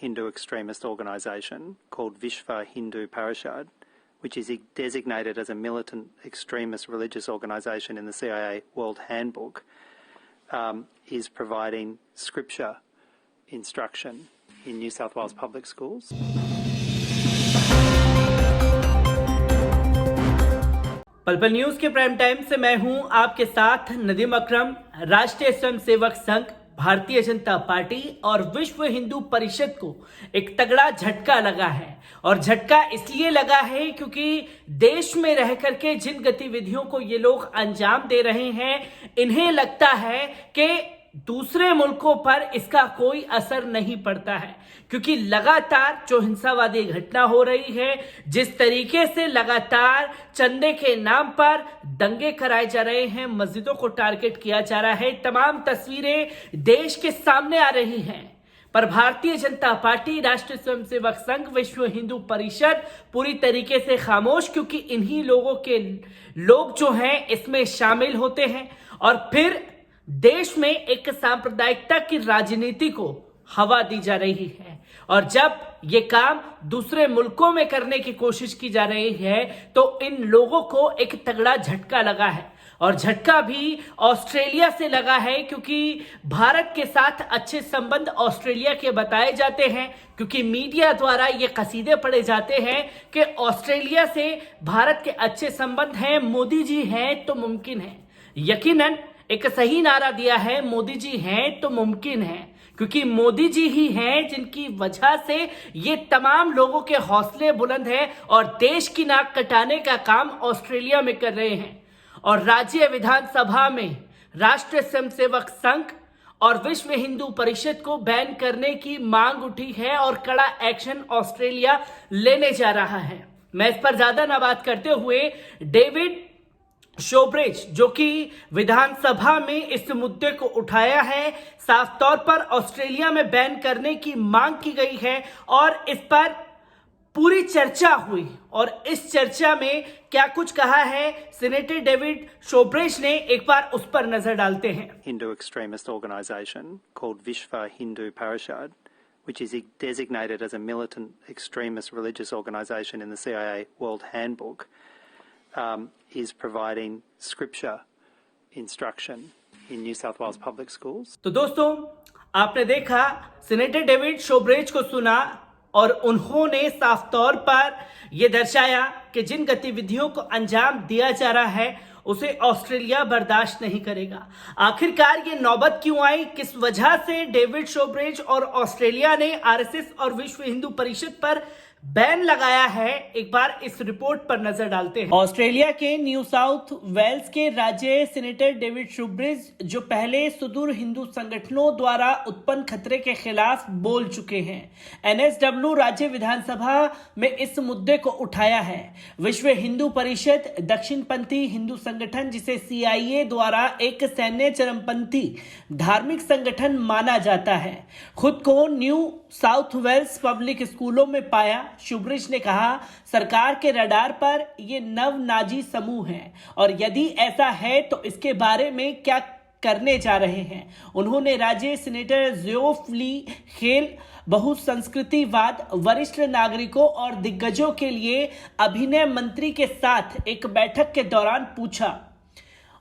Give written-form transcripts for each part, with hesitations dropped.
Hindu extremist organisation called Vishva Hindu Parishad, which is designated as a militant extremist religious organisation in the CIA World Handbook, is providing scripture instruction in New South Wales public schools. पल news के prime time से मैं हूं आपके साथ नदीम अकरम। राष्ट्रीय Swayamsevak Sangh, Bharatiya Janata party और विश्व हिंदू परिषद को एक तगड़ा झटका लगा है। और झटका इसलिए लगा है क्योंकि देश में रह करके जिन गतिविधियों को ये लोग अंजाम दे रहे हैं, इन्हें लगता है कि दूसरे मुल्कों पर इसका कोई असर नहीं पड़ता है। क्योंकि लगातार जो हिंसावादी घटना हो रही है, जिस तरीके से लगातार चंदे के नाम पर दंगे कराए जा रहे हैं, मस्जिदों को टारगेट किया जा रहा है, तमाम तस्वीरें देश के सामने आ रही हैं। पर भारतीय जनता पार्टी, राष्ट्रीय स्वयंसेवक संघ, विश्व हिंदू परिषद पूरी तरीके से खामोश, क्योंकि इन्हीं लोगों के लोग जो हैं इसमें शामिल होते हैं और फिर देश में एक सांप्रदायिकता की राजनीति को हवा दी जा रही है। और जब ये काम दूसरे मुल्कों में करने की कोशिश की जा रही है तो इन लोगों को एक तगड़ा झटका लगा है। और झटका भी ऑस्ट्रेलिया से लगा है, क्योंकि भारत के साथ अच्छे संबंध ऑस्ट्रेलिया के बताए जाते हैं। क्योंकि मीडिया द्वारा ये कसीदे पढ़े जाते हैं कि ऑस्ट्रेलिया से भारत के अच्छे संबंध हैं, मोदी जी हैं तो मुमकिन है। यकीनन एक सही नारा दिया है, मोदी जी हैं तो मुमकिन है, क्योंकि मोदी जी ही हैं जिनकी वजह से ये तमाम लोगों के हौसले बुलंद हैं और देश की नाक कटाने का काम ऑस्ट्रेलिया में कर रहे हैं। और राज्य विधानसभा में राष्ट्रीय स्वयंसेवक संघ और विश्व हिंदू परिषद को बैन करने की मांग उठी है और कड़ा एक्शन ऑस्ट्रेलिया लेने जा रहा है। मैं इस पर ज्यादा ना बात करते हुए डेविड शोब्रिज, जो कि विधानसभा में इस मुद्दे को उठाया है, साफ तौर पर ऑस्ट्रेलिया में बैन करने की मांग की गई है और इस पर पूरी चर्चा हुई। और इस चर्चा में क्या कुछ कहा है सीनेटर डेविड शोब्रिज ने, एक बार उस पर नजर डालते हैं। Hindu extremist organisation called Vishva Hindu Parishad, which is designated as a militant extremist religious organisation in the CIA World Handbook, is providing scripture instruction in New South Wales public schools. तो दोस्तों, आपने देखा, senator David शोब्रिज को सुना और उन्होंने साफ तौर पर यह दर्शाया कि जिन गतिविधियों को अंजाम दिया जा रहा है उसे ऑस्ट्रेलिया बर्दाश्त नहीं करेगा। आखिरकार ये नौबत क्यों आई, किस वजह से डेविड शोब्रिज और ऑस्ट्रेलिया ने आरएसएस और विश्व हिंदू परिषद पर बैन लगाया है, एक बार इस रिपोर्ट पर नजर डालते हैं। ऑस्ट्रेलिया के न्यू साउथ वेल्स के राज्य सीनेटर डेविड शोब्रिज, जो पहले सुदूर हिंदू संगठनों द्वारा उत्पन्न खतरे के खिलाफ बोल चुके हैं, एनएसडब्ल्यू राज्य विधानसभा में इस मुद्दे को उठाया है। विश्व हिंदू परिषद दक्षिणपंथी हिंदू संगठन, जिसे सीआईए द्वारा एक सैन्य चरमपंथी धार्मिक संगठन माना जाता है, खुद को न्यू साउथ वेल्स पब्लिक स्कूलों में पाया। शोब्रिज ने कहा, सरकार के रडार पर ये नव नाजी समूह है और यदि ऐसा है तो इसके बारे में क्या करने जा रहे हैं। उन्होंने राज्य सीनेटर ज़ियोफ ली खेल, बहुसंस्कृतिवाद, वरिष्ठ नागरिकों और दिग्गजों के लिए अभिनय मंत्री के साथ एक बैठक के दौरान पूछा।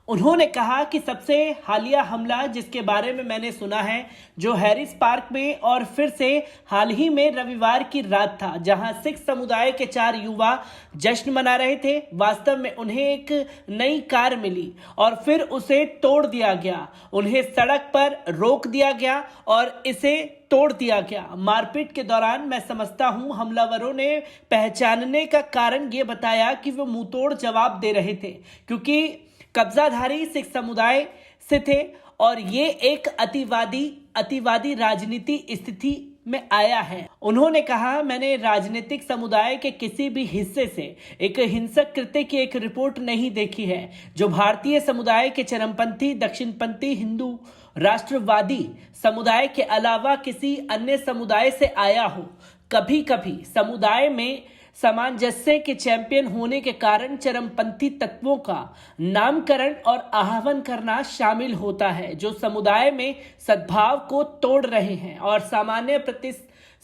उन्होंने कहा कि सबसे हालिया हमला जिसके बारे में मैंने सुना है, जो हैरिस पार्क में और फिर से हाल ही में रविवार की रात था, जहां सिख समुदाय के 4 युवा जश्न मना रहे थे। वास्तव में उन्हें एक नई कार मिली और फिर उसे तोड़ दिया गया। उन्हें सड़क पर रोक दिया गया और इसे तोड़ दिया गया। मारपीट के दौरान मैं समझता हूं हमलावरों ने पहचानने का कारण ये बताया कि वो मुंहतोड़ जवाब दे रहे थे, क्योंकि कब्जाधारी सिख समुदाय से थे और ये एक अतिवादी राजनीति स्थिति में आया है। उन्होंने कहा, मैंने राजनीतिक समुदाय के किसी भी हिस्से से एक हिंसक कृत्य की एक रिपोर्ट नहीं देखी है जो भारतीय समुदाय के चरमपंथी दक्षिणपंथी हिंदू राष्ट्रवादी समुदाय के अलावा किसी अन्य समुदाय से आया हो। कभी कभी समुदाय में सामंजस्य के चैंपियन होने के कारण चरमपंथी तत्वों का नामकरण और आह्वान करना शामिल होता है, जो समुदाय में सद्भाव को तोड़ रहे हैं और सामान्य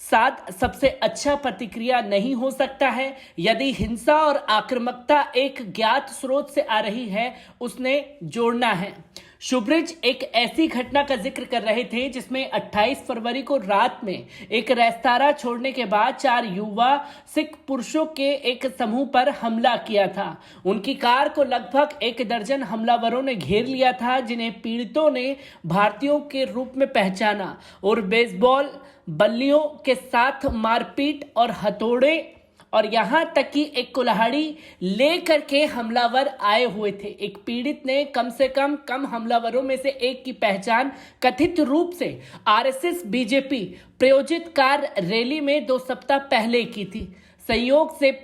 साथ सबसे अच्छा प्रतिक्रिया नहीं हो सकता है। यदि हिंसा और आक्रामकता एक ज्ञात स्रोत से आ रही है, उसने जोड़ना है। शुभ्रिज एक ऐसी घटना का जिक्र कर रहे थे जिसमें 28 फरवरी को रात में एक रेस्तरां छोड़ने के बाद 4 युवा सिख पुरुषों के एक समूह पर हमला किया था। उनकी कार को लगभग 1 दर्जन हमलावरों ने घेर लिया था, जिन्हें पीड़ितों ने भारतीयों के रूप में पहचाना और बेसबॉल बल्लियों के साथ मारपीट और हथौड़े और यहां तक कि एक कुल्हाड़ी लेकर के हमलावर आए हुए थे। एक पीड़ित ने कम से कम हमलावरों में से एक की पहचान कथित रूप से आरएसएस बीजेपी प्रायोजित कार रैली में 2 सप्ताह पहले की थी। संयोग से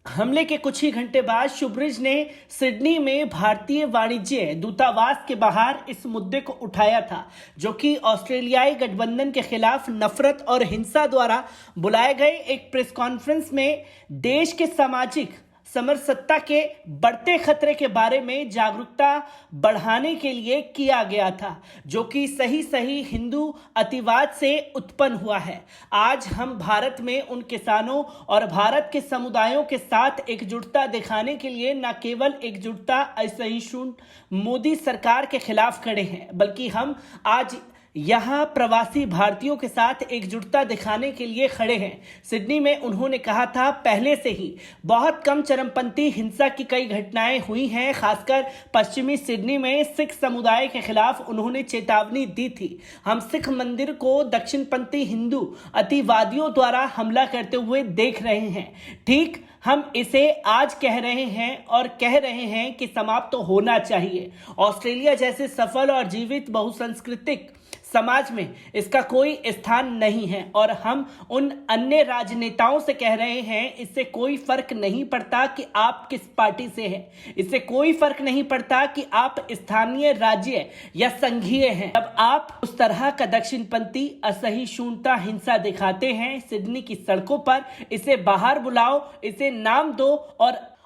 हमले के कुछ ही घंटे बाद शुभ्रिज ने सिडनी में भारतीय वाणिज्य दूतावास के बाहर इस मुद्दे को उठाया था, जो कि ऑस्ट्रेलियाई गठबंधन के खिलाफ नफरत और हिंसा द्वारा बुलाए गए एक प्रेस कॉन्फ्रेंस में देश के सामाजिक समरसत्ता के बढ़ते खतरे के बारे में जागरूकता बढ़ाने के लिए किया गया था, जो कि सही हिंदू अतिवाद से उत्पन्न हुआ है। आज हम भारत में उन किसानों और भारत के समुदायों के साथ एकजुटता दिखाने के लिए न केवल एकजुटता असहिष्णु मोदी सरकार के खिलाफ खड़े हैं, बल्कि हम आज यहां प्रवासी भारतीयों के साथ एकजुटता दिखाने के लिए खड़े हैं। सिडनी में उन्होंने कहा था, पहले से ही बहुत कम चरमपंथी हिंसा की कई घटनाएं हुई हैं। खासकर पश्चिमी सिडनी में सिख समुदाय के खिलाफ उन्होंने चेतावनी दी थी। हम सिख मंदिर को दक्षिणपंथी हिंदू अतिवादियों द्वारा हमला करते हुए देख रहे हैं। ठीक हम इसे आज कह रहे हैं और कह रहे हैं कि समाप्त तो होना चाहिए। ऑस्ट्रेलिया जैसे सफल और जीवित बहुसांस्कृतिक समाज में इसका कोई स्थान नहीं है और हम उन अन्य राजनेताओं से कह रहे हैं, इससे कोई फर्क नहीं पड़ता कि आप किस पार्टी से हैं, इससे कोई फर्क नहीं पड़ता कि आप स्थानीय, राज्य या संघीय हैं। जब आप उस तरह का दक्षिणपंथी असहिष्णुता हिंसा दिखाते हैं सिडनी की सड़कों पर, इसे बाहर बुलाओ, इसे नाम दो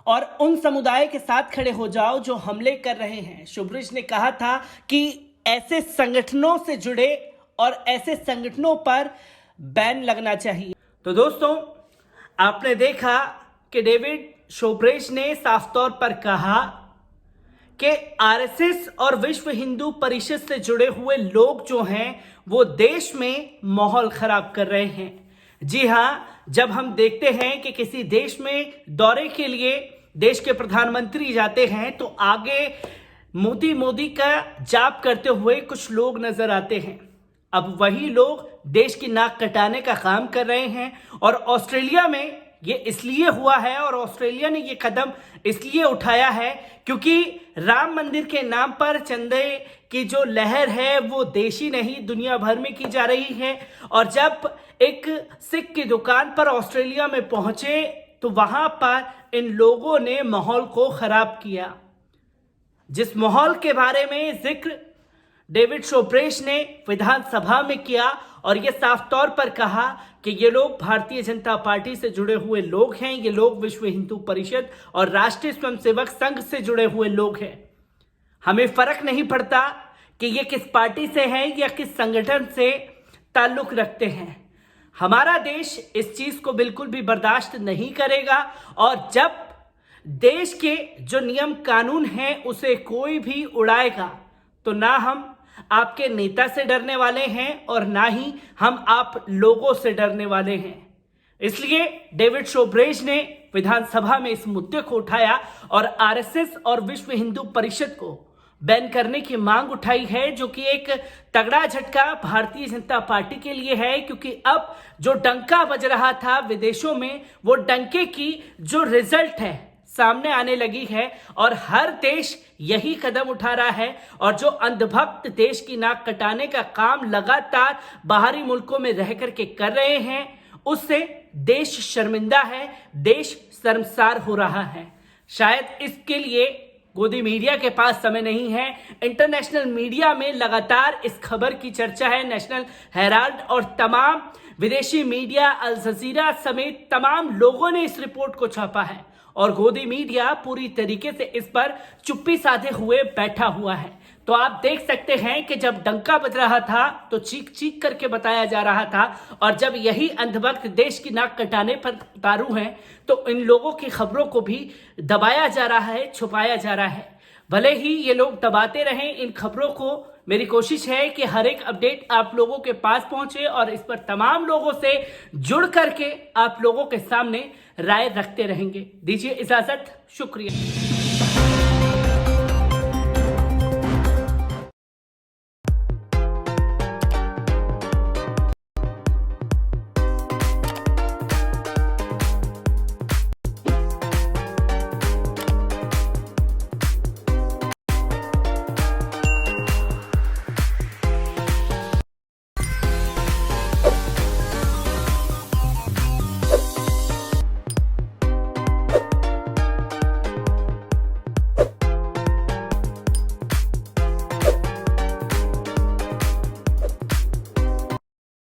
और उन समुदाय के साथ खड़े हो जाओ जो हमले कर रहे हैं। शुभ्रिज ने कहा था कि ऐसे संगठनों से जुड़े और ऐसे संगठनों पर बैन लगना चाहिए। तो दोस्तों, आपने देखा कि डेविड शुभ्रिज ने साफ तौर पर कहा कि आरएसएस और विश्व हिंदू परिषद से जुड़े हुए लोग जो हैं वो देश में माहौल खराब कर रहे हैं। जी हां, जब हम देखते हैं कि किसी देश में दौरे के लिए देश के प्रधानमंत्री जाते हैं तो आगे मोदी का जाप करते हुए कुछ लोग नजर आते हैं। अब वही लोग देश की नाक कटाने का काम कर रहे हैं और ऑस्ट्रेलिया में ये इसलिए हुआ है और ऑस्ट्रेलिया ने ये कदम इसलिए उठाया है क्योंकि राम मंदिर के नाम पर चंदे की जो लहर है वो देश ही नहीं दुनिया भर में की जा रही है। और जब एक सिख की दुकान पर ऑस्ट्रेलिया में पहुंचे तो वहां पर इन लोगों ने माहौल को खराब किया। जिस माहौल के बारे में जिक्र डेविड शुभ्रिज ने विधानसभा में किया और ये साफ तौर पर कहा कि ये लोग भारतीय जनता पार्टी से जुड़े हुए लोग हैं, ये लोग विश्व हिंदू परिषद और राष्ट्रीय स्वयंसेवक संघ से जुड़े हुए लोग हैं। हमें फर्क नहीं पड़ता कि ये किस पार्टी से हैं या किस संगठन से ताल्लुक रखते हैं। हमारा देश इस चीज को बिल्कुल भी बर्दाश्त नहीं करेगा और जब देश के जो नियम कानून हैं उसे कोई भी उड़ाएगा तो ना हम आपके नेता से डरने वाले हैं और ना ही हम आप लोगों से डरने वाले हैं। इसलिए डेविड शुभ्रिज ने विधानसभा में इस मुद्दे को उठाया और आरएसएस और विश्व हिंदू परिषद को बैन करने की मांग उठाई है, जो कि एक तगड़ा झटका भारतीय जनता पार्टी के लिए है, क्योंकि अब जो डंका बज रहा था विदेशों में वो डंके की जो रिजल्ट है सामने आने लगी है और हर देश यही कदम उठा रहा है। और जो अंधभक्त देश की नाक कटाने का काम लगातार बाहरी मुल्कों में रह करके कर रहे हैं उससे देश शर्मिंदा है, देश शर्मसार हो रहा है। शायद इसके लिए गोदी मीडिया के पास समय नहीं है। इंटरनेशनल मीडिया में लगातार इस खबर की चर्चा है। नेशनल हेराल्ड और तमाम विदेशी मीडिया, अल जजीरा समेत तमाम लोगों ने इस रिपोर्ट को छापा है और गोदी मीडिया पूरी तरीके से इस पर चुप्पी साधे हुए बैठा हुआ है। तो आप देख सकते हैं कि जब डंका बज रहा था तो चीख चीख करके बताया जा रहा था, और जब यही अंधभक्त देश की नाक कटाने पर उतारू हैं तो इन लोगों की खबरों को भी दबाया जा रहा है, छुपाया जा रहा है। भले ही ये लोग दबाते रहें इन खबरों को, मेरी कोशिश है कि हर एक अपडेट आप लोगों के पास पहुंचे और इस पर तमाम लोगों से जुड़ करके आप लोगों के सामने राय रखते रहेंगे। दीजिए इजाजत, शुक्रिया।